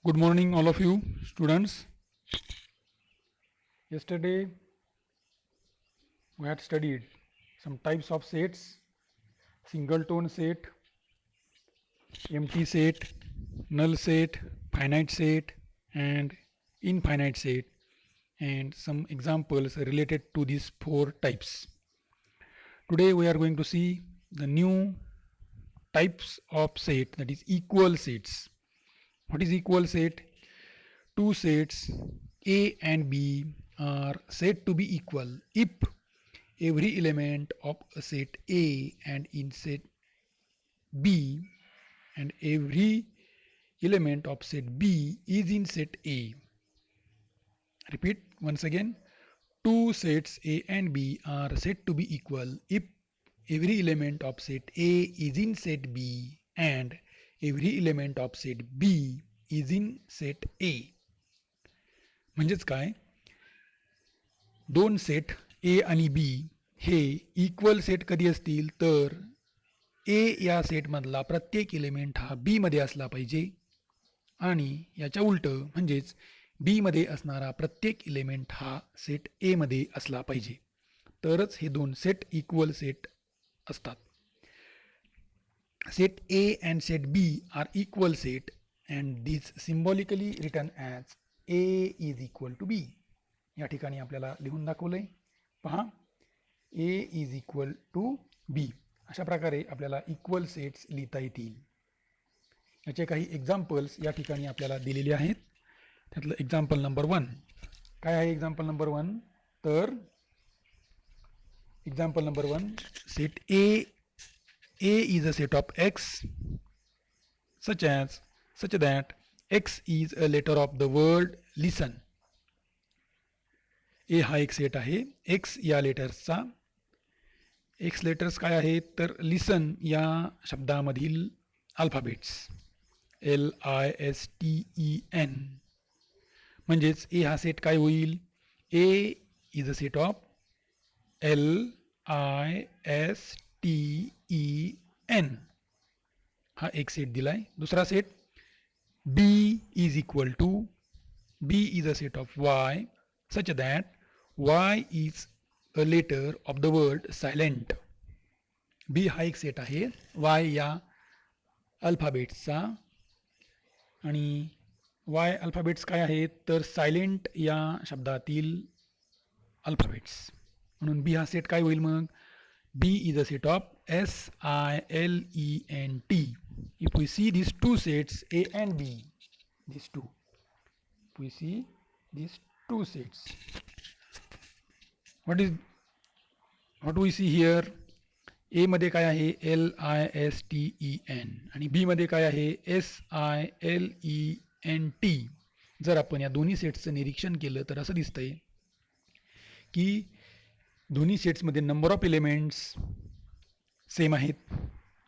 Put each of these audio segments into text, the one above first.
Good morning, all of you students. Yesterday we had studied some types of sets: singleton set, empty set, null set, finite set, and infinite set, and some examples related to these four types. Today we are going to see the new types of set, that is equal sets. What is equal set? Two sets A and B are said to be equal if every element of a set A and in set B and every element of set B is in set A. Repeat once again. Two sets A and B are said to be equal if every element of set A is in set B and every element of set B is in set A. म्हणजेच काय, दोन set ए आणि बी हे equal set कधी असतील तर ए या सेटमधला प्रत्येक एलिमेंट हा बी मध्ये असला पाहिजे आणि याच्या उलट म्हणजेच बी मध्ये असणारा प्रत्येक एलिमेंट हा सेट ए मध्ये असला पाहिजे, तरच हे दोन सेट इक्वल सेट असतात. Set A and set B are equal set and this symbolically written as A is equal to B. या ठिकाणी आपल्याला लिहून दाखवलंय पहा, A is equal to B. अशा प्रकारे आपल्याला इक्वल सेट्स लिहिता येतील. याचे काही एक्झाम्पल्स या ठिकाणी आपल्याला दिलेले आहेत. त्यातलं एक्झाम्पल नंबर 1 काय आहे? एक्झाम्पल नंबर 1 तर example number 1, set A is a set of x such that x is a letter of the word listen. A हा एक सेट आहे x या लेटर्सचा. x लेटर्स काय आहेत तर लिसन या शब्दामधील अल्फाबेट्स LISTEN. म्हणजेच A हा सेट काय होईल? A is a set of LISTEN हा एक सेट दिलाय. दुसरा set B is equal to, B is a set of Y such that Y is a letter of the word silent. B हा एक set आहे Y या अल्फाबेट्सचा आणि Y alphabets काय आहेत तर सायलेंट या शब्दातील अल्फाबेट्स. म्हणून B हा सेट काय होईल मग? B is a set of SILENT. If we see these two sets A and B, these two, if we see these two sets, what do we see here? A मध्ये काय आहे? LISTEN आणि B मध्ये काय आहे? SILENT. जर आपण या दोन्ही सेट्सचं निरीक्षण केलं तर असं दिसतंय की दोन्ही सेट्समध्ये नंबर ऑफ एलिमेंट्स सेम आहेत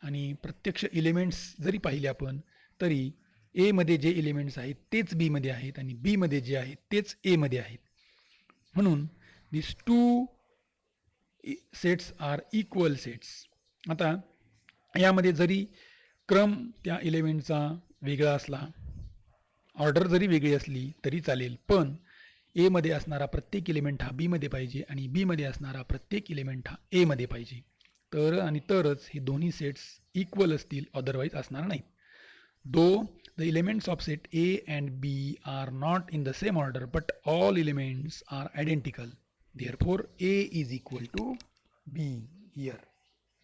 आणि प्रत्यक्ष एलिमेंट्स जरी पाहिले आपण तरी ए मध्ये जे एलिमेंट्स आहेत तेच बी मध्ये आहेत आणि बी मध्ये जे आहेत तेच ए मध्ये आहेत. म्हणून this two sets are equal sets. आता यामध्ये जरी क्रम त्या एलिमेंटचा वेगळा असला, ऑर्डर जरी वेगळी असली तरी चालेल, पण ए मध्ये असणारा प्रत्येक एलिमेंट हा बी मध्ये पाहिजे आणि बी मध्ये असणारा प्रत्येक एलिमेंट हा ए मध्ये पाहिजे, तरच हे दोन्ही सेट्स इक्वल असतील, अदरवाईज असणार नाहीत. Though the elements of set A and B are not in the same order but all elements are identical, therefore A is equal to B. Here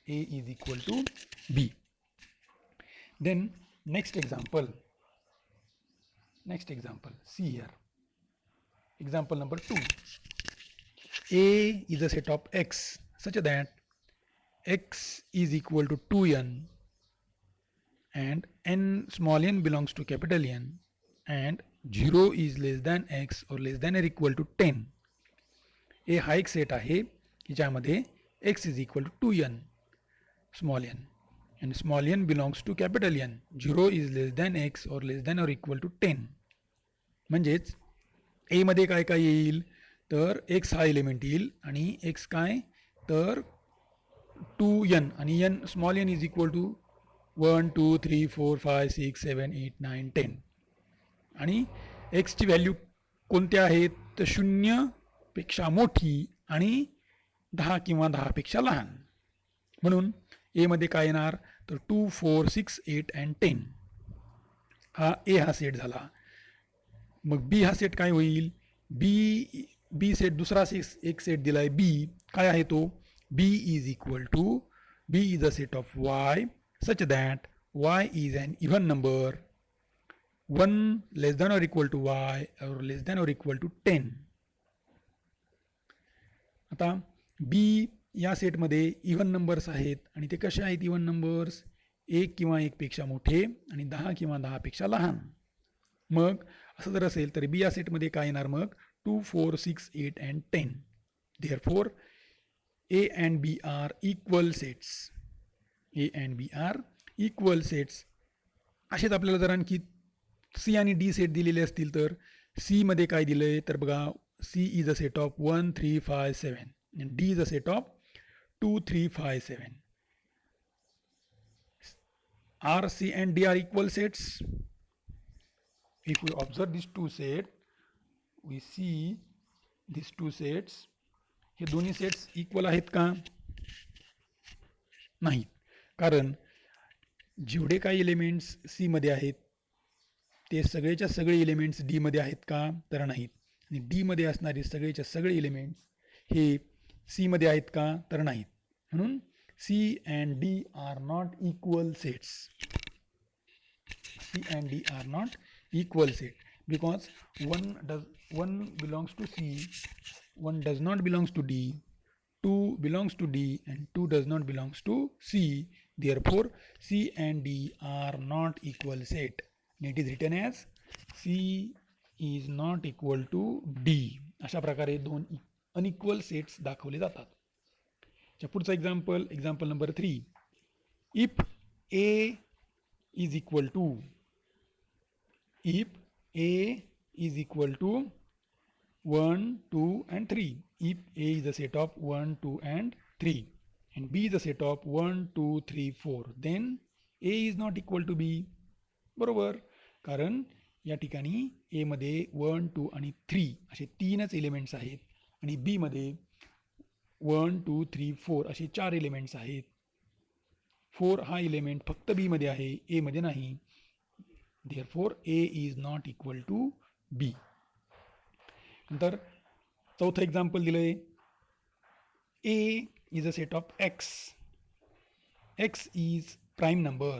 A is equal to B. Then next example, see here. Example number 2. A is a set of x such that x is equal to 2n and n small n belongs to capital N and 0 is less than x or less than or equal to 10. A हा एक set आहे ज्यामध्ये x is equal to 2n small n and small n belongs to capital N. 0 is less than x or less than or equal to 10. म्हणजेच ए मध्ये काय काय येईल तर एक्स हा एलिमेंट येईल आणि एक्स काय तर 2n आणि n small n is equal to 1 2 3 4 5 6 7 8 9 10. आणि एक्सची व्हॅल्यू कोणत्या आहेत तर 0पेक्षा मोठी आणि 10 किंवा 10पेक्षा लहान. म्हणून एमध्ये काय येणार तर 2, 4, 6, 8 अँड 10. हा सेट झाला. मग बी हा सेट काय होईल, बी सेट दुसरा एक सेट दिलाय बी, काय आहे तो, B is equal to, B is a set of Y such that Y is an even number 1 less than or equal to Y और less than or equal to 10. आता बी या सेटमध्ये इव्हन नंबर्स आहेत आणि ते कसे आहेत इव्हन नंबर्स, 1 किंवा 1पेक्षा मोठे आणि 10 किंवा 10पेक्षा लहान. मग असं जर असेल तर बी या सेटमध्ये काय येणार मग 2, 4, 6, 8 and 10. Therefore A and B are equal sets. A and B are equal sets. असेच आपल्याला जर आणखी सी आणि डी सेट दिलेले असतील तर सी मध्ये काय दिलंय तर बघा, C is a set of 1, 3, 5, 7 and D is a set of 2, 3, 5, 7. R, C and D are equal sets. If we observe these two sets, we see these two sets. हे दोन्ही सेट्स इक्वल आहेत का, नाहीत. कारण जेवढे काही elements C मध्ये आहेत ते सगळेच्या सगळे एलिमेंट्स डी मध्ये आहेत का तर नाहीत. आणि डी मध्ये असणारे सगळेच्या सगळे एलिमेंट्स हे सी मध्ये आहेत का तर नाहीत. म्हणून C and D are not equal sets. C and D are not equal set because one belongs to C, one does not belongs to D, 2 belongs to D and 2 does not belongs to C. Therefore C and D are not equal set. And it is written as C is not equal to D. अशा प्रकारे दोन unequal sets दाखवले जातात. पुढचा example number 3. If A is equal to, if A is equal to 1, 2 and 3, if A is a set of 1, 2 and 3 and B is a set of 1, 2, 3, 4, then A is not equal to B. बरोबर, कारण या ठिकाणी A मध्ये 1, 2 आणि 3 असे 3च elements आहेत आणि B मध्ये 1, 2, 3, 4 असे 4 एलिमेंट्स आहेत. 4 हा एलिमेंट फक्त B मध्ये आहे, A मध्ये नाही. Therefore A is not equal to B. नंतर चौथं एक्झाम्पल दिलंय. A is a set of X. X is prime number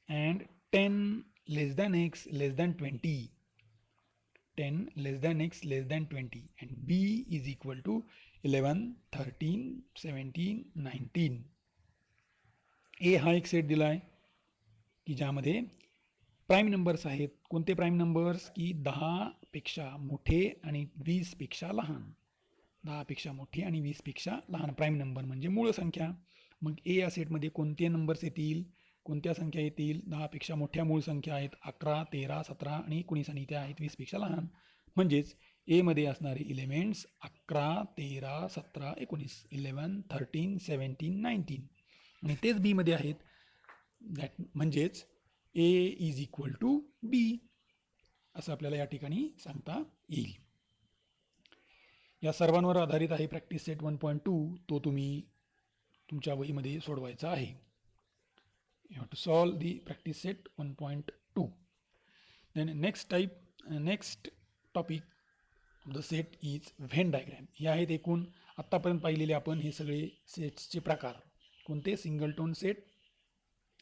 and 10 less than X less than 20. 10 less than X less than 20 and B is equal to 11, 13, 17, 19. A हा एक set दिलाय की ज्यामध्ये prime numbers आहेत. कोणते prime numbers की 10पेक्षा मोठे आणि 20पेक्षा लहान. 10पेक्षा मोठे आणि 20पेक्षा लहान प्राईम नंबर म्हणजे मूळ संख्या. मग ए या सेटमध्ये कोणते नंबर्स येतील, कोणत्या संख्या येतील, 10पेक्षा मोठ्या मूळ संख्या आहेत 11, 13, 17 आणि 19 आणि त्या आहेत 20पेक्षा लहान. म्हणजेच ए मध्ये असणारे एलिमेंट्स 11, 13, 17, 19, 11, 13, 17, 19 आणि तेच बी मध्ये आहेत. म्हणजेच A इज इक्वल टू बी असं आपल्याला या ठिकाणी सांगता येईल. या सर्वांवर आधारित आहे प्रॅक्टिस सेट 1.2. तो तुम्ही तुमच्या वहीमध्ये सोडवायचा आहे. You have to solve the practice set 1.2. Then next topic of the set is Venn diagram. हे आहेत एकूण आत्तापर्यंत पाहिलेले आपण हे सगळे सेट्सचे प्रकार. कोणते, single tone set,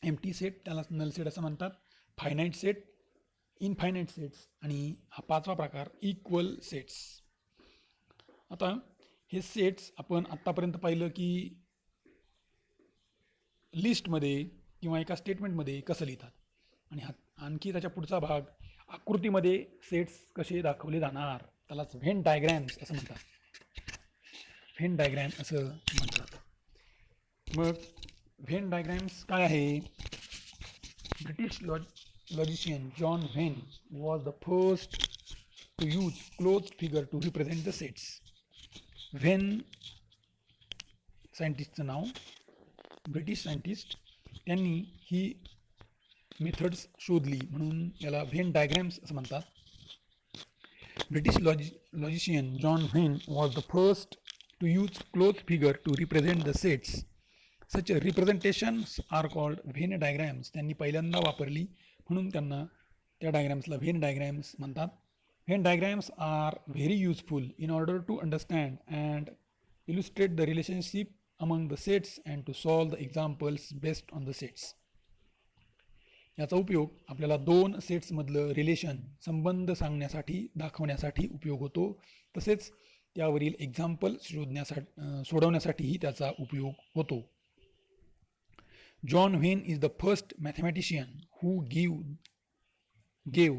empty set त्याला नल सेट असं म्हणतात, फायनाईट सेट, इनफायनाईट सेट्स आणि हा पाचवा प्रकार इक्वल सेट्स. आता हे सेट्स आपण आत्तापर्यंत पाहिलं की लिस्टमध्ये किंवा एका स्टेटमेंटमध्ये कसं लिहितात आणि आणखी त्याच्या पुढचा भाग आकृतीमध्ये सेट्स कसे दाखवले जाणार त्यालाच व्हेन डायग्रॅम्स असं म्हणतात. व्हेन डायग्रॅम असं म्हणतात. मग व्हेन डायग्रॅम्स काय आहे. British logician John Venn was the first to use closed figure to represent the sets. Venn सायंटिस्टचं नाव, ब्रिटिश सायंटिस्ट, त्यांनी ही मेथड्स शोधली म्हणून याला व्हेन डायग्रॅम्स असं म्हणतात. British logician John Venn was the first to use closed figure to represent the sets. Such representations are called Venn diagrams. त्यांनी पहिल्यांदा वापरली म्हणून त्यांना त्या डायग्राम्सला व्हेन डायग्राम्स म्हणतात. Venn diagrams are very useful in order to understand and illustrate the relationship among the sets and to solve the examples based on the sets. याचा उपयोग आपल्याला दोन सेट्समधलं रिलेशन संबंध सांगण्यासाठी दाखवण्यासाठी उपयोग होतो. तसेच त्यावरील एक्झाम्पल सोडवण्यासाठीही त्याचा उपयोग होतो. John Venn is the first mathematician who gave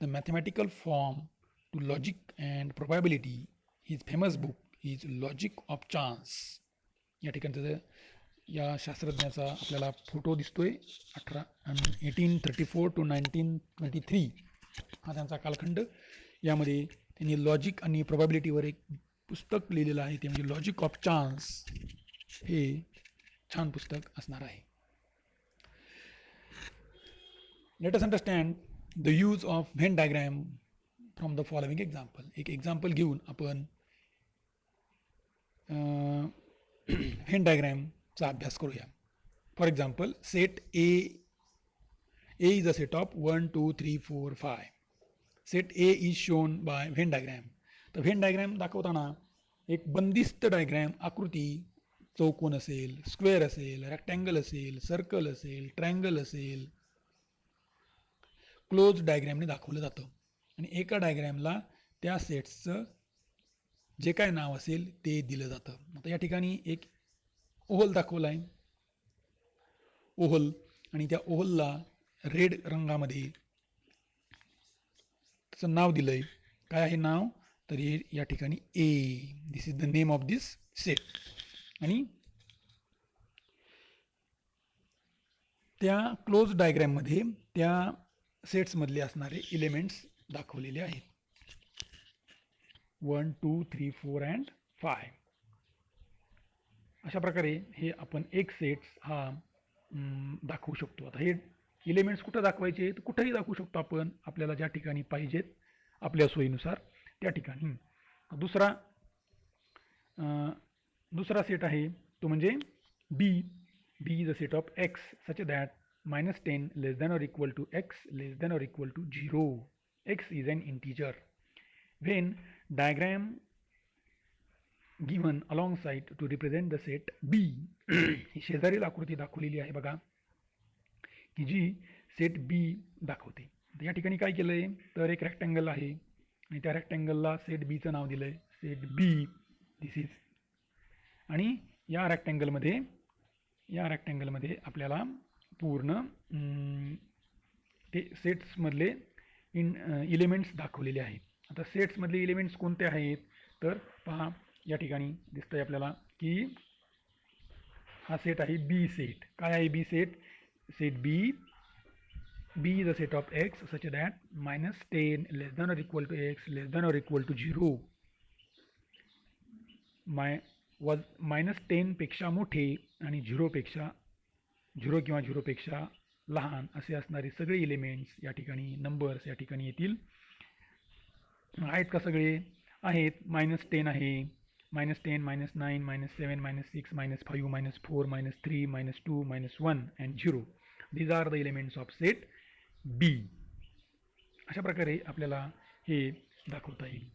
the mathematical form to logic and probability. His famous book is Logic of Chance. या ठिकाणचं या शास्त्रज्ञाचा आपल्याला फोटो दिसतोय. 1834 to 1923 हा त्यांचा कालखंड. यामध्ये त्यांनी लॉजिक आणि प्रोबॅबिलिटीवर एक पुस्तक लिहिलेलं आहे, ते म्हणजे लॉजिक ऑफ चान्स. हे छान पुस्तक असणार आहे. Let us understand the use of Venn diagram from the following example. एक एक्झाम्पल घेऊन आपण व्हेन डायग्रामचा अभ्यास करूया. For example, set A is a set of 1 2 3 4 5. Set A is shown by Venn diagram. तर व्हेन डायग्राम दाखवताना एक बंदिस्त diagram आकृती चौकोन असेल, स्क्वेअर असेल, रेक्टँगल असेल, सर्कल असेल, ट्रायंगल असेल, क्लोज डायग्रॅमने दाखवलं जातं. आणि एका डायग्रॅमला त्या सेट्सचं जे काय नाव असेल ते दिलं जातं. आता या ठिकाणी एक ओव्हल दाखवला आहे, ओव्हल, आणि त्या ओव्हलला रेड रंगामध्ये त्याचं नाव दिलं आहे. काय आहे नाव? तर हे या ठिकाणी A. This is the name of this set. आणि त्या क्लोज डायग्रॅममध्ये त्या सेट्समधले असणारे एलिमेंट्स दाखवलेले आहेत. 1 2 3 4 अँड 5. अशा प्रकारे हे आपण एक सेट्स हा दाखवू शकतो. आता हे एलिमेंट्स कुठं दाखवायचे? तर कुठंही दाखवू शकतो आपण, आपल्याला ज्या ठिकाणी पाहिजेत आपल्या सोयीनुसार त्या ठिकाणी. दुसरा सेट आहे तो म्हणजे B. B is a set of x such that -10 less than or equal to x less than or equal to 0. X is an integer. Venn diagram given alongside to represent the set B. ही शेजारील आकृती दाखवलेली आहे बघा, की जी set बी दाखवते. या ठिकाणी काय केलं आहे, तर एक रेक्टँगल आहे आणि त्या रेक्टँगलला सेट बीचं नाव दिलं आहे, सेट बी. This is. आणि या रेक्टँगलमध्ये आपल्याला पूर्ण ते सेट्समधले एलिमेंट्स दाखवलेले आहेत. आता सेट्समधले एलिमेंट्स कोणते आहेत? तर पहा, या ठिकाणी दिसतंय आपल्याला की हा सेट आहे बी सेट. काय आहे B set? Set B. B is a set of x such that -10 less than or equal to x less than or equal to 0. -10 पेक्षा मोठे आणि 0 किंवा 0 पेक्षा लहान असे असणारे सगळे एलिमेंट्स या ठिकाणी, नंबर्स या ठिकाणी येतील. आहेत का? सगळे आहेत. -10 आहे, -10, -9, -7, -6, -5, -4, -3, -2, -1 and 0. These are the elements of set B. अशा प्रकारे आपल्याला हे दाखवता येईल.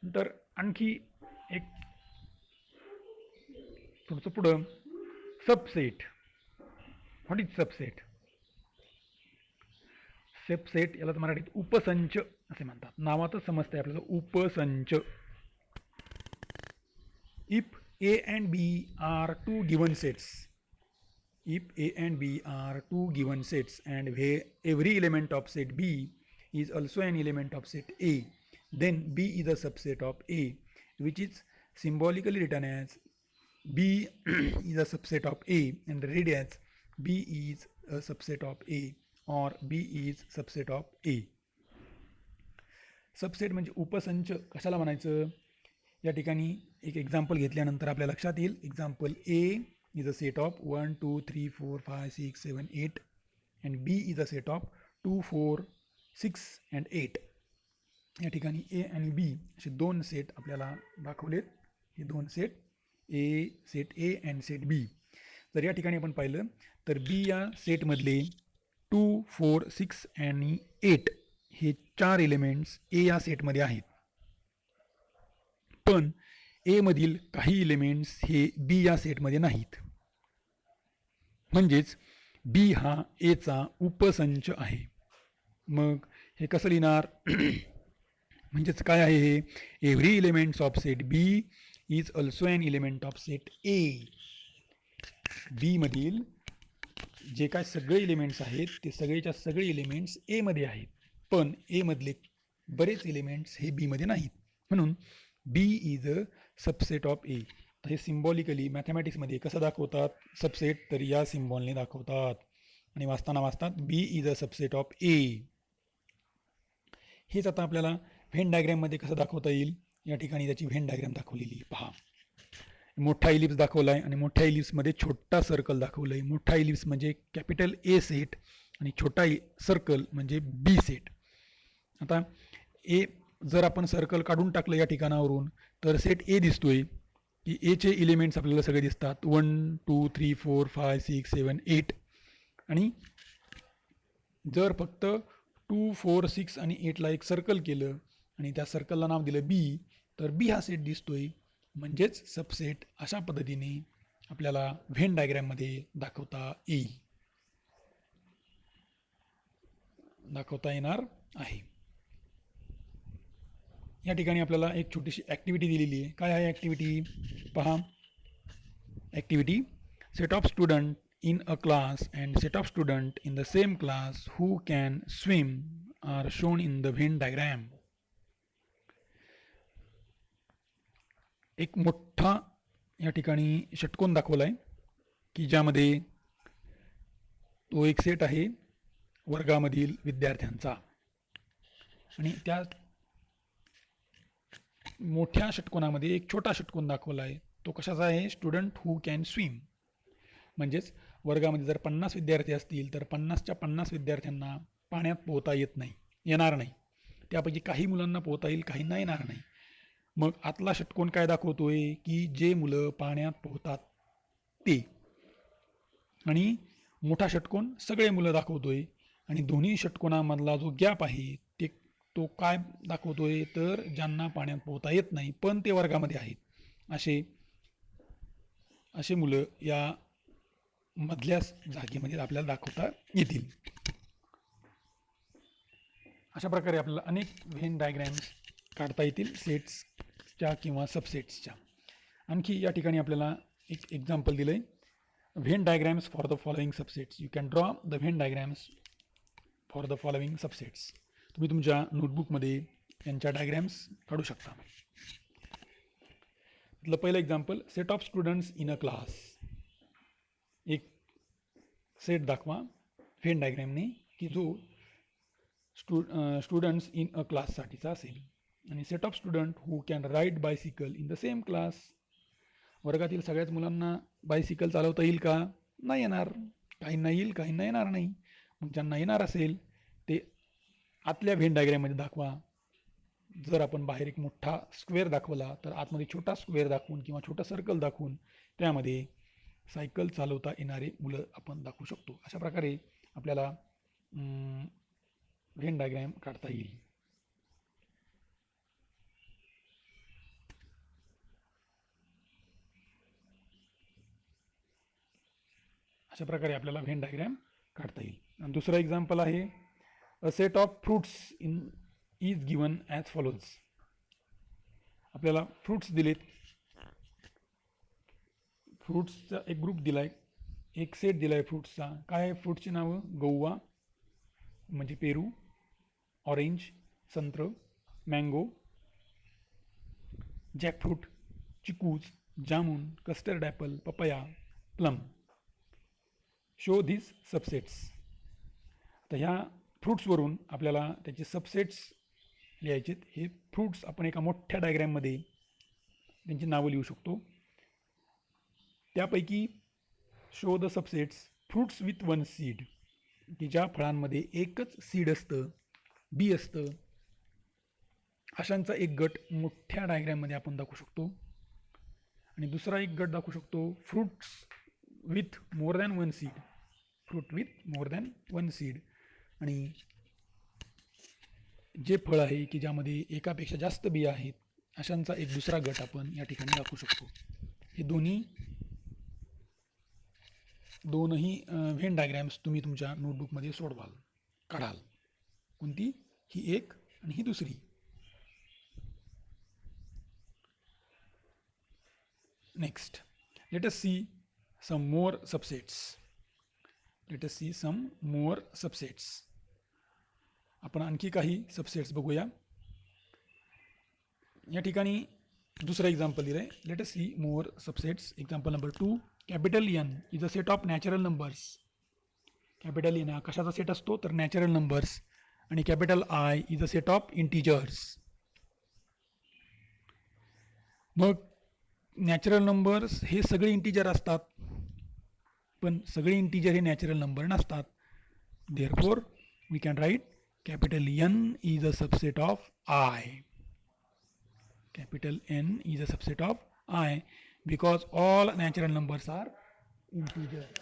नंतर आणखी एक तुमचं पुढं subset. What is subset? Subset याला मराठीत उपसंच असे म्हणतात. नावातच समजतंय आपल्याला, उपसंच. If A and B are two given sets, and where every element of set B is also an element of set A, then B is a subset of A, which is symbolically written as B is a subset of A and read as B is a subset of A or B is subset of A. Subset म्हणजे उपसंच कशाला म्हणायचं? या ठिकाणी एक example घेतल्यानंतर आपल्या लक्षात येईल. Example A is a set of 1 2 3 4 5 6 7 8 and B is a set of 2 4 6 and 8. या ठिकाणी ए आणि बी असे दोन सेट आपल्याला दाखवलेत. हे दोन set set A and set B. जर या ठिकाणी आपण पाहिलं तर बी या सेटमधले 2, 4, 6 आणि 8 हे 4 एलिमेंट्स ए या सेटमध्ये आहेत. पण ए मधील काही एलिमेंट्स हे बी या सेटमध्ये नाहीत. म्हणजेच बी हा एचा उपसंच आहे. मग हे कसं लिहिणार? म्हणजेच काय आहे हे? Every elements of set B is also an element of set A. B मधील जे काय सगळे एलिमेंट्स आहेत ते सगळेच्या सगळे एलिमेंट्स ए मध्ये आहेत. पण ए मधले बरेच एलिमेंट्स हे बी मध्ये नाहीत. म्हणून बी इज अ सबसेट ऑफ ए. तर हे सिम्बॉलिकली मॅथमॅटिक्समध्ये कसं दाखवतात सबसेट? तर या सिम्बॉलने दाखवतात. आणि वाचतात बी इज अ सबसेट ऑफ ए. हेच आता आपल्याला व्हेन डायग्रॅममध्ये कसं दाखवता येईल? या ठिकाणी त्याची व्हेन डायग्रॅम दाखवलेली पहा. मोठा इलिप्स दाखवला आहे आणि मोठ्या इलिप्समध्ये छोटा सर्कल दाखवलं आहे. मोठा इलिप्स म्हणजे कॅपिटल ए सेट आणि छोटा सर्कल म्हणजे बी सेट. आता ए जर आपण सर्कल काढून टाकलं या ठिकाणावरून तर सेट ए दिसतोय की एचे एलिमेंट्स आपल्याला सगळे दिसतात 1, 2, 3, 4, 5, 6, 7, 8. आणि जर फक्त 2, 4, 6 आणि 8ला एक सर्कल केलं आणि त्या सर्कलला नाव दिलं बी तर बी हा सेट दिसतोय. म्हणजेच सबसेट अशा पद्धतीने आपल्याला व्हेन डायग्रॅममध्ये दाखवता येणार आहे. या ठिकाणी आपल्याला एक छोटीशी ॲक्टिव्हिटी दिलेली आहे. काय आहे ॲक्टिव्हिटी? पहा. Activity: set of student in a class and set of student in the same class who can swim are shown in the Venn diagram. एक मोठा या ठिकाणी षटकोन दाखवला आहे की ज्यामध्ये तो एक सेट आहे वर्गामधील विद्यार्थ्यांचा. आणि त्या मोठ्या षटकोनामध्ये एक छोटा षटकोन दाखवला आहे. तो कशाचा आहे? Student who can swim. म्हणजेच वर्गामध्ये जर 50 विद्यार्थी असतील तर 50च्या 50 विद्यार्थ्यांना पाण्यात पोहता येणार नाही. त्यापैकी काही मुलांना पोहता येईल, काहींना येणार नाही. मग आतला षटकोन काय दाखवतोय की जे मुलं पाण्यात पोहतात ते. आणि मोठा षटकोन सगळे मुलं दाखवतोय. आणि दोन्ही षटकोनामधला जो गॅप आहे तो काय दाखवतोय? तर ज्यांना पाण्यात पोहता येत नाही पण ते वर्गामध्ये आहेत असे मुलं या मधल्या जागेमध्ये आपल्याला दाखवता येतील. अशा प्रकारे आपल्याला अनेक व्हेन डायग्रॅम्स काढता येतील सेट्सच्या किंवा सबसेट्सच्या. आणखी या ठिकाणी आपल्याला एक एक्झाम्पल दिलं आहे. When diagrams for the following subsets. You can draw the when diagrams for the following subsets. तुम्ही तुमच्या नोटबुकमध्ये यांच्या डायग्रॅम्स काढू शकता. त्यातलं पहिलं example: set of students in a class. एक सेट दाखवा व्हेन डायग्रॅमने की जो स्टुडंट्स इन अ क्लाससाठीचा असेल. आणि set of student who can ride bicycle in the same class. वर्गातील सगळ्याच मुलांना बायसिकल चालवता येईल का? नाही येणार. काहींना येईल, काहींना येणार नाही. मग ज्यांना येणार असेल ते आतल्या व्हेन डायग्रॅममध्ये दाखवा. जर आपण बाहेर एक मोठा स्क्वेअर दाखवला तर आतमध्ये छोटा स्क्वेअर दाखवून किंवा छोटा सर्कल दाखवून त्यामध्ये सायकल चालवता येणारे मुलं आपण दाखवू शकतो. अशा प्रकारे आपल्याला व्हेन डायग्रॅम काढता येईल. अशा प्रकारे आपल्याला व्हेन डायग्रॅम काढता येईल. आणि दुसरं एक्झाम्पल आहे: अ set of fruits is given as follows. आपल्याला फ्रूट्स दिलेत. फ्रूट्सचा एक ग्रुप दिलाय, एक सेट दिलाय फ्रूट्सचा. काय आहे फ्रूट्सची नावं? गौवा म्हणजे पेरू, ऑरेंज संत्र, mango, jackfruit chikoos, jamun, custard apple, papaya, plum. Show this subsets. तर ह्या फ्रूट्सवरून आपल्याला त्याचे सबसेट्स लिहायचेत. हे फ्रूट्स आपण एका मोठ्या डायग्रॅममध्ये त्यांची नावं लिहू शकतो. त्यापैकी show the subsets fruits with one seed, की ज्या फळांमध्ये एकच सीड असतं, बी असतं. अशांचा एक गट मोठ्या डायग्रॅममध्ये आपण दाखवू शकतो. आणि दुसरा एक गट दाखवू शकतो fruits with more than one seed. Fruit with more than one seed. आणि जे फळ आहे की ज्यामध्ये एकापेक्षा जास्त बिया आहेत अशांचा एक दुसरा गट आपण या ठिकाणी दाखवू शकतो. हे दोनही व्हेन डायग्रॅम्स तुम्ही तुमच्या नोटबुकमध्ये काढाल. कोणती? ही एक आणि ही दुसरी. Next, let us see some more subsets. आपण आणखी काही सबसेट्स बघूया. या ठिकाणी दुसरा एक्झाम्पल दिलं आहे. Let us see more subsets. Example number 2, capital N is a set of natural numbers. Capital N हा कशाचा सेट असतो तर नॅचरल नंबर्स. आणि capital I is a set of integers. मग नॅचरल नंबर्स हे सगळे इंटिजर असतात, पण सगळे इंटिजर हे नॅचरल नंबर नसतात. Therefore we can write capital N is a subset of I. Capital N is a subset of I because all natural numbers are integers.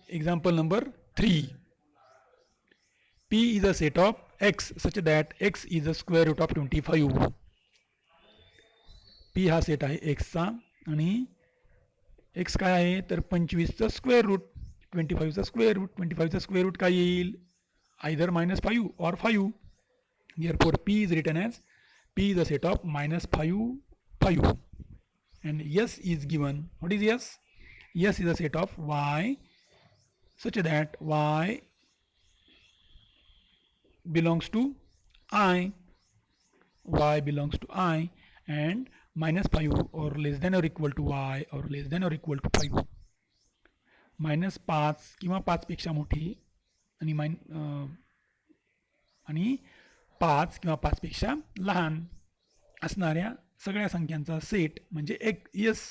Example number 3. P is a set of x such that x is the square root of 25. P हा set आहे x चा आणि x काय आहे तर 25चा square root. 25चा square root. 25चा स्क्वेअर रूट काय येईल? either -5 or 5. Therefore, P is written as P is a set of -5, 5. And S is given. What is S? S is a set of Y such that Y belongs to I. Y belongs to I and -5 or less than or equal to Y or less than or equal to 5. -5 किंवा 5 पेक्षा मोठी आणि 5 किंवा 5 पेक्षा लहान असणाऱ्या सगळ्या संख्यांचा सेट म्हणजे एक यस.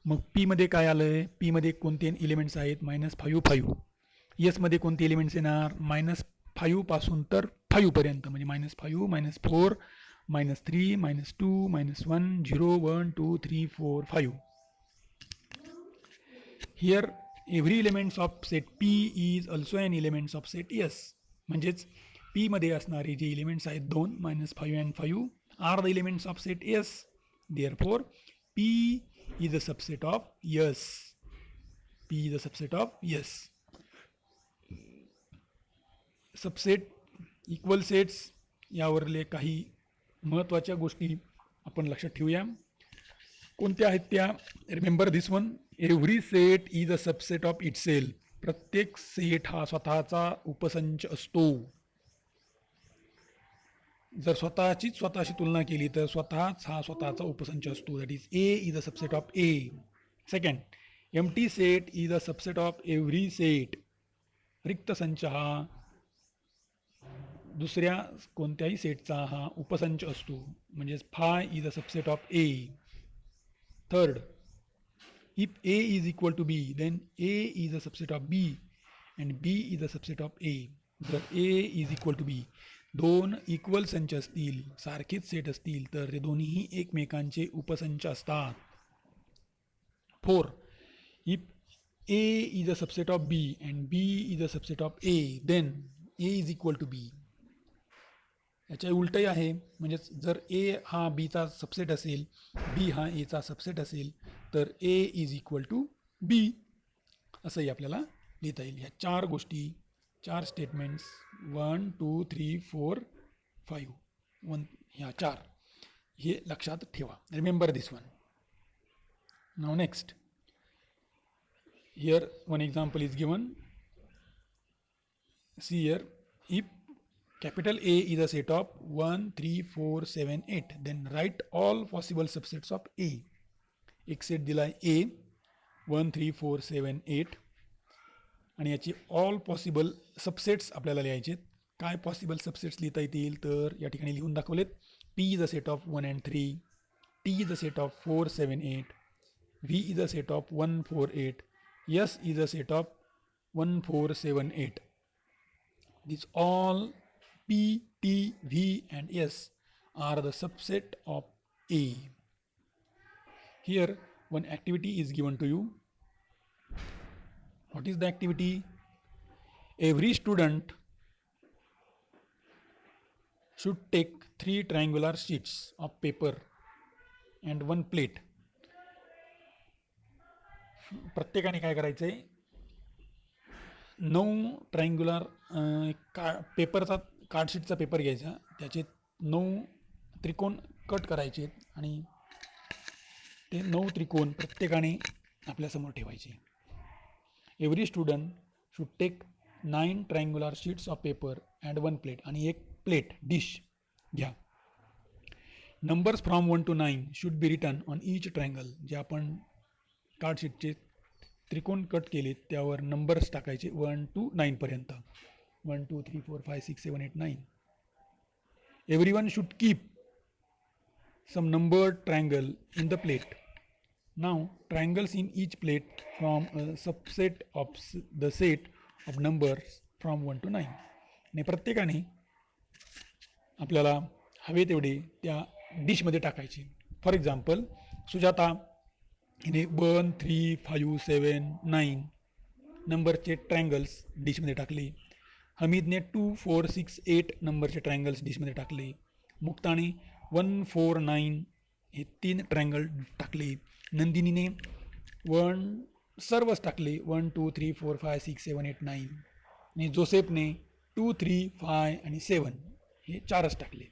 मग पी मध्ये काय आलं? पी मध्ये कोणते एलिमेंट्स आहेत? -5, 5. यस मध्ये कोणते एलिमेंट्स येणार? -5 पासून तर 5 पर्यंत म्हणजे -5, -4, -3, -2, -1, 0, 1, 2, 3, 4, 5. Here every elements of set P is also an elements of set S. म्हणजेच पी मध्ये असणारे जे एलिमेंट्स आहेत 2, -5 and 5 are the elements of set S. Therefore P is a subset of S. P is a subset of S. Subset, equal sets यावरले काही महत्त्वाच्या गोष्टी आपण लक्षात ठेवूया. कोणत्या आहेत त्या? Remember this one. Every set is a subset of itself. प्रत्येक सेट हा स्वतःचा उपसंच असतो. जर स्वतःशी तुलना केली तर स्वतःच हा स्वतःचा उपसंच असतो. That is a is a subset of A. Second, empty set is a subset of every set. रिक्त संच हा दुसऱ्या कोणत्याही सेटचा हा उपसंच असतो. म्हणजेच five is a subset of A. Third, if A is equal to B then A is a subset of B and B is a subset of A. जर A is equal to B दोन equal संच असतील, सारखेच set असतील तर ते दोन्हीही एकमेकांचे उपसंच असतात. 4, if A is a subset of B and B is a subset of A then A is equal to B. याच्या उलटही आहे. म्हणजेच जर A हा Bचा सबसेट असेल, B हा Aचा सबसेट असेल तर A is equal to B असंही आपल्याला लिहिता येईल. ह्या 4 गोष्टी, 4 स्टेटमेंट्स 1, 2, 3, 4, 5 ह्या 4 हे लक्षात ठेवा. Remember this one. Now next, here one example is given. See here, if capital A is a set of 1, 3, 4, 7, 8 then write all possible subsets of A. एक सेट दिला आहे A 1, 3, 4, 7, 8 आणि याची ऑल पॉसिबल सबसेट्स आपल्याला लिहायचे. काय possible subsets लिहिता येतील तर या ठिकाणी लिहून दाखवलेत. P is a set of 1 and 3, T is a set of 4, 7, 8, V is a set of 1, 4, 8, S is a set of 1, 4, 7, 8. These all P, T, V and S are the subset of A. Here one activity is given to you. What is the activity? Every student should take 3 triangular sheets of paper and 1 plate. प्रत्येकाने काय करायचं आहे, 9 triangular पेपरचा कार्डशीटचा paper घ्यायचा, त्याचे 9 त्रिकोण cut करायचे आणि ते 9 त्रिकोण प्रत्येकाने आपल्यासमोर ठेवायचे. Every student should take 9 triangular sheets of paper and 1 plate, आणि एक प्लेट डिश घ्या. Numbers from 1 to 9 should be written on each triangle. जे आपण कार्डशीटचे त्रिकोण कट केले त्यावर नंबर्स टाकायचे 1 to 9 पर्यंत. 1 2 3 4 5 6 7 8 9. Everyone should keep some numbered triangle in the plate. Now triangles in each plate form a subset of the set of numbers from 1 to 9. आणि प्रत्येकाने आपल्याला हवे तेवढे त्या डिशमध्ये टाकायचे. फॉर एक्झाम्पल, सुजाता हिने 1 3 5 7 9 नंबरचे ट्रायंगल्स डिशमध्ये टाकले. हमीदने 2 4 6 8 नंबरचे ट्रायंगल्स डिशमध्ये टाकले. मुक्ताने 1 4 9 हे 3 ट्रायंगल टाकले. नंदिनीने सर्वच टाकले 1 2 3 4 5 6 7 8 9. आणि जोसेफने 2 3 5 आणि 7 हे 4च टाकले.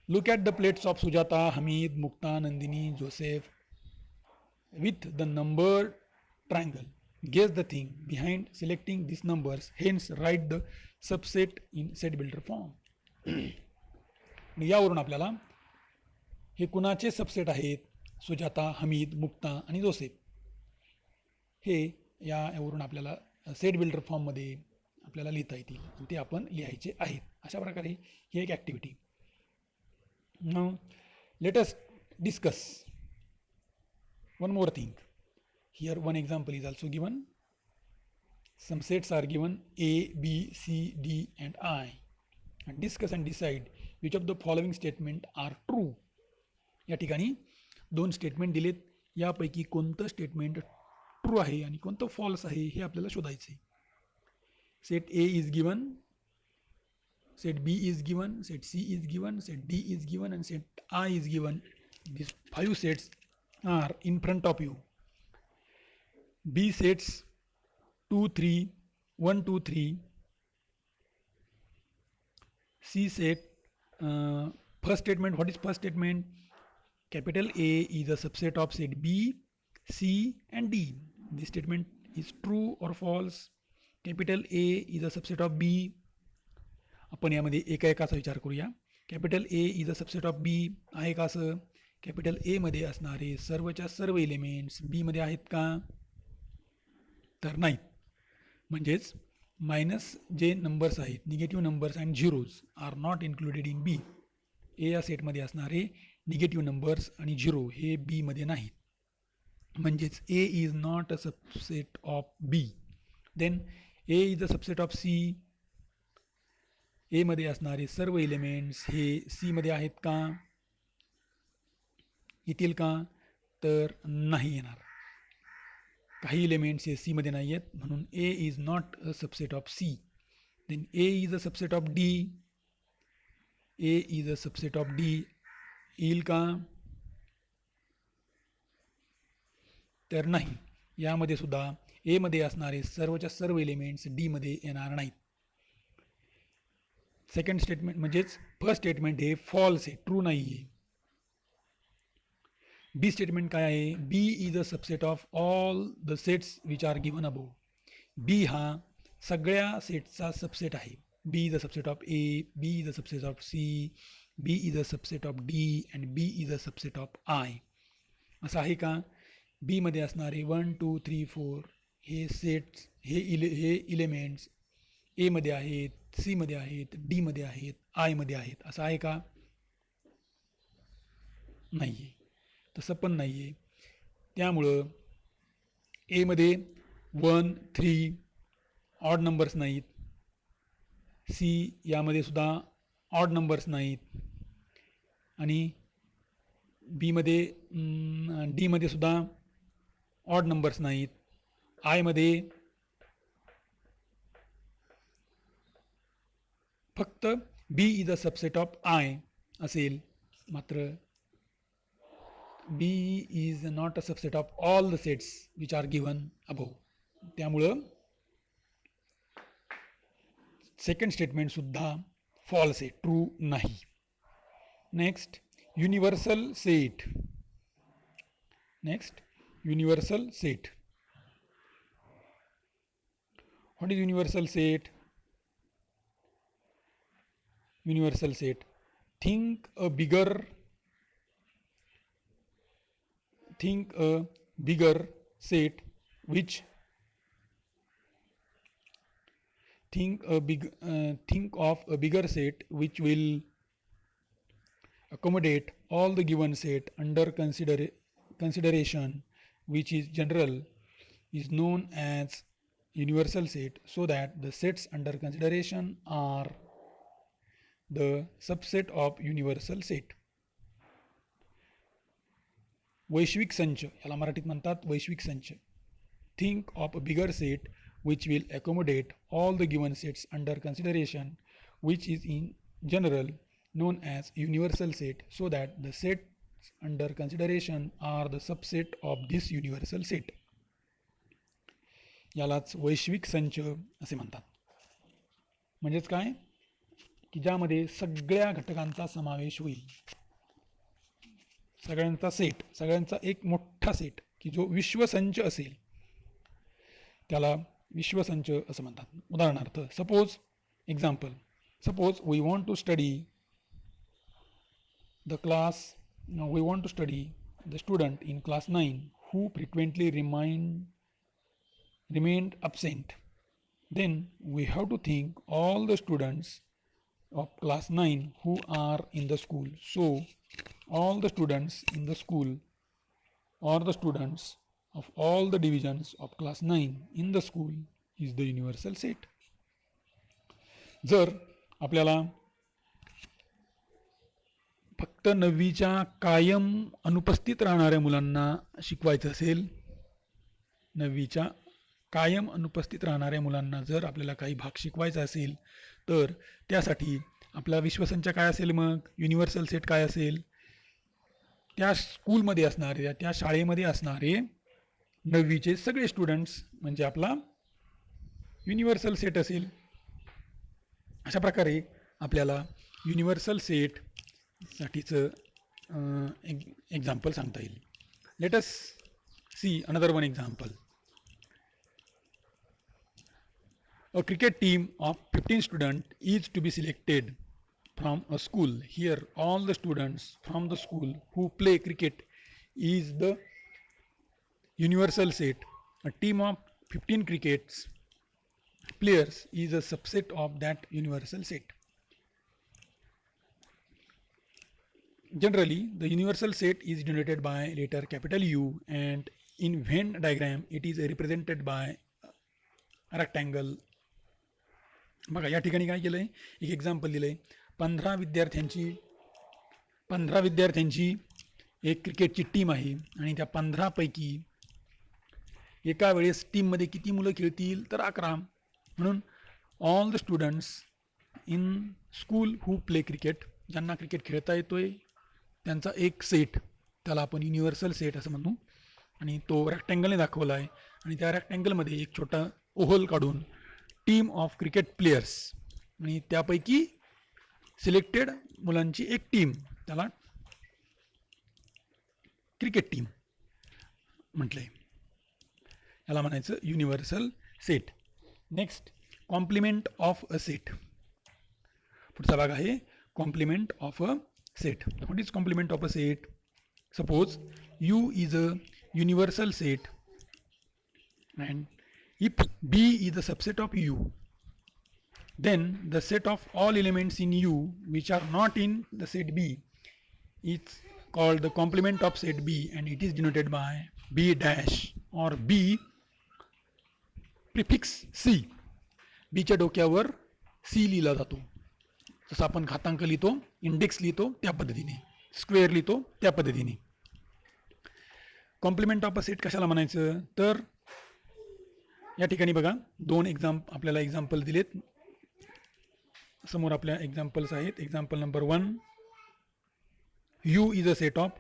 Look at the plates of Sujata, Hamid, Mukta, Nandini, Joseph with the numbered triangle. Guess the thing behind selecting these numbers, hence write the subset in set builder form. यावरून आपल्याला हे कुणाचे सबसेट आहेत, सुजाता, हमीद, मुक्ता आणि जोसेफ, हे यावरून आपल्याला सेट बिल्डर फॉर्ममध्ये आपल्याला लिहिता येतील आणि ते आपण लिहायचे आहेत. अशा प्रकारे ही एक activity. Now let us discuss one more thing. Here one example is also given. Some sets are given A, B, C, D and I, and discuss and decide which of the following statement are true. या ठिकाणी 2 statement दिलेत, यापैकी कोणतं statement true आहे आणि कोणतं false आहे हे आपल्याला शोधायचे. Set A is given, set B is given, set C is given, set D is given and set I is given. These 5 sets are in front of you. B sets 2 3 1 2 3. C set first statement. What is first statement? Capital A is a subset of set B, C and D. This statement is true or false? Capital A is a subset of B. आपण यामध्ये एका एकाचा विचार करूया. Capital A is a subset of B आहे का असं? Capital ए मध्ये असणारे सर्वच्या सर्व एलिमेंट्स बी मध्ये आहेत का? तर नाहीत. म्हणजेच मायनस जे नंबर्स आहेत, negative numbers and zeros are not included in B. A या सेटमध्ये असणारे निगेटिव्ह नंबर्स आणि झिरो हे बी मध्ये नाहीत. म्हणजेच A is not a subset of B. Then A is a subset of C. A मध्ये असणारे सर्व एलिमेंट्स हे सी मध्ये आहेत का? येतील का? तर नाही येणार. काही एलिमेंट्स हे सी मध्ये नाही आहेत, म्हणून A is not a subset of C. Then A is a subset of D. A is a subset of D येईल का? तर नाही. यामध्ये सुद्धा ए मध्ये असणारे सर्वच्या सर्व एलिमेंट्स डी मध्ये येणार नाहीत. सेकंड स्टेटमेंट म्हणजेच फर्स्ट स्टेटमेंट हे फॉल्स आहे, ट्रू नाही आहे. बी स्टेटमेंट काय आहे? B is a subset of all the sets which are given above. B हा सगळ्या सेट्सचा सबसेट आहे. B is a subset of A, B is a subset of C, B is a subset of D and B is a subset of I. असं आहे का? बी मध्ये असणारे 1 2 3 4 हे सेट्स हे इलेमेंट्स ए मध्ये आहेत, सी मध्ये आहेत, डी मध्ये आहेत, आय मध्ये आहेत. असं आहे का? नाही आहे. तसं पण नाही आहे. त्यामुळं एमध्ये 1 3 ऑड नंबर्स नाहीत. सी यामध्ये सुद्धा ऑड नंबर्स नाहीत आणि बीमध्ये डीमध्ये सुद्धा ऑड नंबर्स नाहीत. आयमध्ये फक्त B is a subset of I असेल, मात्र B is not a subset of all the sets which are given above. त्यामुळं सेकंड स्टेटमेंटसुद्धा फॉल्स आहे, ट्रू नाही. Next universal set. Next universal set. What is universal set? Universal set. Think a bigger set which think of a bigger set which will accommodate all the given set under consideration, which is general, is known as universal set, so that the sets under consideration are the subset of universal set. वैश्विक संच, याला मराठीत म्हणतात वैश्विक संच. Think of a bigger set which will accommodate all the given sets under consideration, which is in general known as universal set, so that the sets under consideration are the subset of this universal set. यालाच वैश्विक संच असे म्हणतात. म्हणजेच काय की ज्यामध्ये सगळ्या घटकांचा समावेश होईल, सगळ्यांचा सेट, सगळ्यांचा एक मोठा सेट की जो विश्वसंच असेल त्याला विश्वसंच असं म्हणतात. उदाहरणार्थ suppose we want to study the student in class 9 who frequently remained absent. Then we have to think all the students of class 9 who are in the school. So all the students in the school or the students of all the divisions of class 9 in the school is the universal set. जर आपल्याला फक्त 9वीच्या कायम अनुपस्थित राहणाऱ्या मुलांना शिकवायचं असेल, 9वीच्या कायम अनुपस्थित राहणाऱ्या मुलांना जर आपल्याला काही भाग शिकवायचा असेल तर त्यासाठी आपला विश्वसंच काय असेल, मग युनिव्हर्सल सेट काय असेल, त्या स्कूलमध्ये असणारे, त्या शाळेमध्ये असणारे 9वीचे सगळे स्टुडंट्स म्हणजे आपला युनिव्हर्सल सेट असेल. अशा प्रकारे आपल्याला युनिव्हर्सल सेट साठीचं एक्झाम्पल सांगता येईल. Late us see another one example. A cricket team of 15 students is to be selected from a school. Here all the students from the school who play cricket is the universal set. A team of 15 cricket players is a subset of that universal set. Generally, the universal set is denoted by letter capital U, and in Venn diagram it is represented by a rectangle. बघा या ठिकाणी काय केलं आहे, एक example दिलं आहे. 15 विद्यार्थ्यांची एक क्रिकेटची टीम आहे आणि त्या 15 पैकी एका वेळेस टीममध्ये किती मुलं खेळतील तर 11. म्हणून all the students in school who play cricket, ज्यांना क्रिकेट खेळता येतोय त्यांचा एक सेट, त्याला आपण युनिव्हर्सल सेट असं म्हणू. आणि तो रेक्टँगलने दाखवला आहे आणि त्या रेक्टँगलमध्ये एक छोटा ओहल काढून टीम ऑफ क्रिकेट प्लेयर्स आणि त्यापैकी सिलेक्टेड मुलांची एक टीम, त्याला क्रिकेट टीम म्हटलं आहे. याला म्हणायचं universal set. Next complement of a set. पुढचा भाग आहे complement of a set. What is complement of a set? Suppose U is a universal set and if B is the subset of U, then the set of all elements in U which are not in the set B is called the complement of set B, and it is denoted by B dash or B prefix C. B च्या डोक्यावर C लिहिला जातो. जसं आपण घातांक लिहितो, index लिहितो त्या पद्धतीने, स्क्वेअर लिहितो त्या पद्धतीने. कॉम्प्लिमेंट ऑफ अ सेट कशाला म्हणायचं, तर या ठिकाणी बघा आपल्याला एक्झाम्पल दिलेत. समोर आपल्या एक्झाम्पल्स आहेत. Example number 1, U is a set of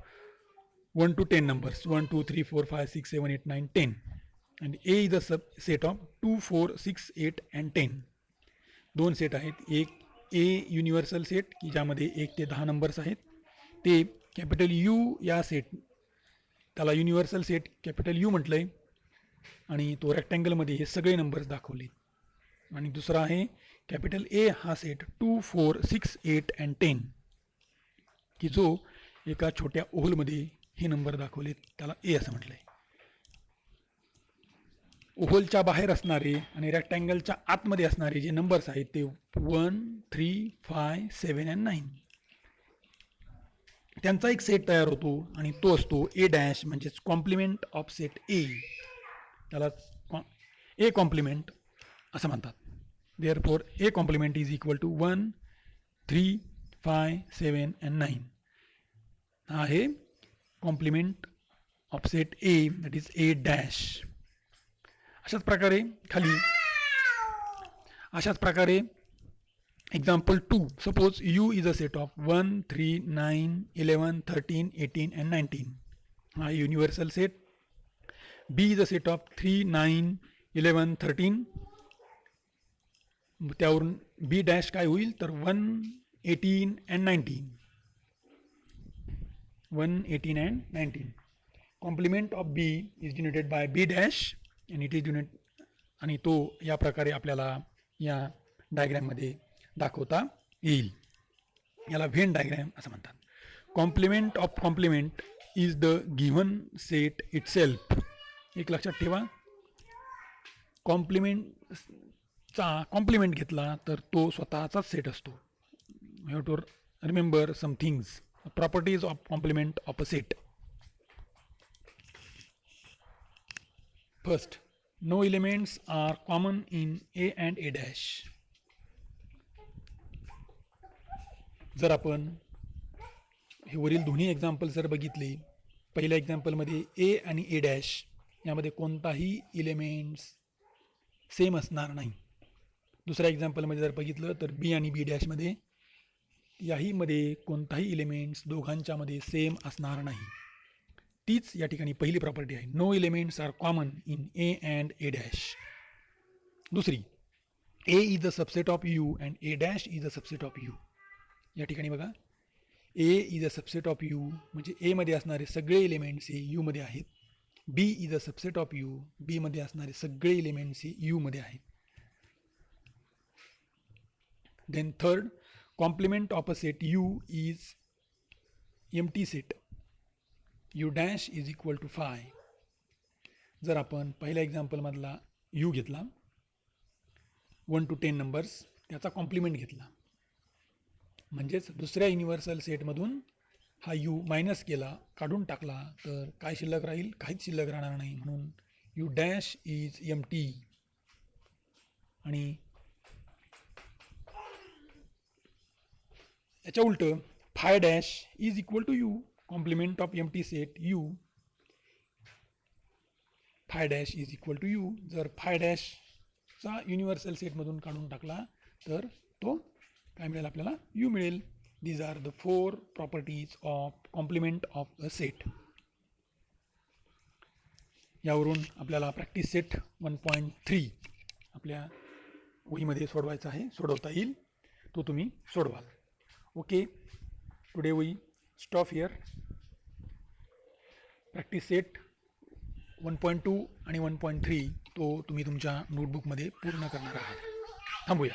1 to 10 numbers, 1 2 3 4 5 6 7 8 9 10, and A is a set of 2 4 6 8 and 10. दोन सेट आहेत. एक A युनिव्हर्सल सेट की ज्यामध्ये 1 ते 10 नंबर्स आहेत, ते कॅपिटल U या सेट, त्याला युनिव्हर्सल सेट कॅपिटल U म्हटलंय, आणि तो रेक्टँगलमध्ये हे सगळे नंबर्स दाखवले. आणि दुसरा आहे कॅपिटल A हा सेट 2 4 6 8 and 10 की जो एका छोट्या ओव्हलमध्ये हे नंबर दाखवले, त्याला A असं म्हटलंय. ओव्हलच्या बाहेर असणारे आणि रेक्टँगलच्या आतमध्ये असणारे जे नंबर्स आहेत ते 1 3 5 7 and 9, त्यांचा एक सेट तयार होतो आणि तो असतो A डॅश, म्हणजेच कॉम्प्लिमेंट ऑफ सेट A. त्याला A कॉम्प्लिमेंट असं म्हणतात. Therefore A complement is equal to 1 3 5 7 and 9. हा आहे complement of set A, that is A dash. अशाच प्रकारे example 2, suppose U is a set of 1 3 9 11 13 18 and 19. हा universal set. B is a set of 3 9 11 13. त्यावरून B dash काय होईल तर 1 18 and 19. 1 18 and 19. Complement of B is denoted by B dash आणि it is denote, आणि तो या प्रकारे आपल्याला या डायग्रॅममध्ये दाखवता येईल. याला व्हेन डायग्रॅम असं म्हणतात. Complement of complement is the given set itself. एक लक्षात ठेवा, कॉम्प्लिमेंट घेतला तर तो स्वतःचाच सेट असतो. You have to remember some things, properties of complement of a set. First, no elements are common in A and A dash. जर आपण हे वरील दोन्ही एक्झाम्पल जर बघितले, पहिल्या एक्झाम्पलमध्ये A आणि A डॅश यामध्ये कोणताही एलिमेंट्स सेम असणार नाही. दुसऱ्या एक्झाम्पलमध्ये जर बघितलं तर B आणि B डॅशमध्ये याहीमध्ये कोणताही एलिमेंट्स दोघांच्यामध्ये सेम असणार नाही. तीच या ठिकाणी पहिली प्रॉपर्टी आहे. No elements are common in A and A dash. दुसरी, A is the subset of U and A dash is the subset of U. या ठिकाणी बघा, A is a subset of U म्हणजे A मध्ये असणारे सगळे elements हे U मध्ये आहेत. B is a subset of U, B मध्ये असणारे सगळे एलिमेंट्स हे U मध्ये आहेत. Then third, complement of a set U is empty set. U dash is equal to 5. जर आपण पहिल्या एक्झाम्पलमधला U घेतला, 1 to 10 नंबर्स, त्याचा कॉम्प्लिमेंट घेतला, म्हणजेच दुसऱ्या युनिव्हर्सल सेटमधून हा U मायनस केला, काढून टाकला, तर काय शिल्लक राहील? काहीच शिल्लक राहणार नाही. म्हणून U डॅश इज एम्प्टी. आणि याच्या उलट phi dash is equal to U, complement of empty set U. Phi dash is equal to U. जर फाय डॅशचा युनिव्हर्सल सेटमधून काढून टाकला तर तो काय मिळेल? आपल्याला U मिळेल. These are the 4 properties of complement of a set. यावरून आपल्याला प्रॅक्टिस सेट 1.3 आपल्या वहीमध्ये सोडवायचा आहे, सोडवता येईल. तो तुम्ही सोडवाल. Okay, today we stop here. Practice set 1.2 आणि 1.3 तो तुम्ही तुमच्या नोटबुकमध्ये पूर्ण करणार आहात. थांबूया.